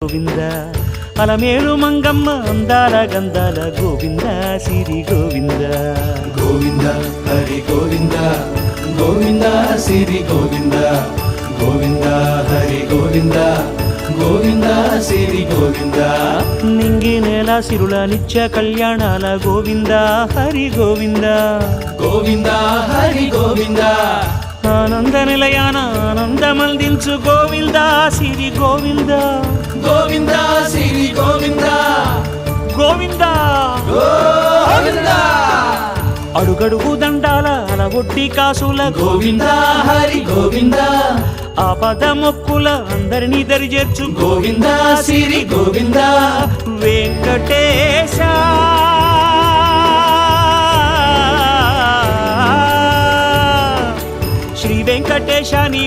గోవింద అలమేలు మంగమ్మ అందాల గంధాల గోవింద సిరి గోవింద గోవింద హరి గోవింద గోవింద సిరి గోవింద గోవింద హరి గోవింద గోవింద సిరి గోవింద నింగి నేల సిరుల నిత్య కళ్యాణాల గోవింద హరి గోవింద గోవింద హరి గోవింద ఆనంద నిలయాన ఆనందమందించు గోవింద సిరి గోవింద గోవింద సిరి గోవింద గోవింద గోవింద అడుగడుగు దండాల అలవొడ్డి కాసుల గోవింద హరి గోవింద ఆపద మొక్కుల అందరినీ దరిచేర్చు గోవింద సిరి గోవింద వెంకటేశ శ్రీ వెంకటేశ నీ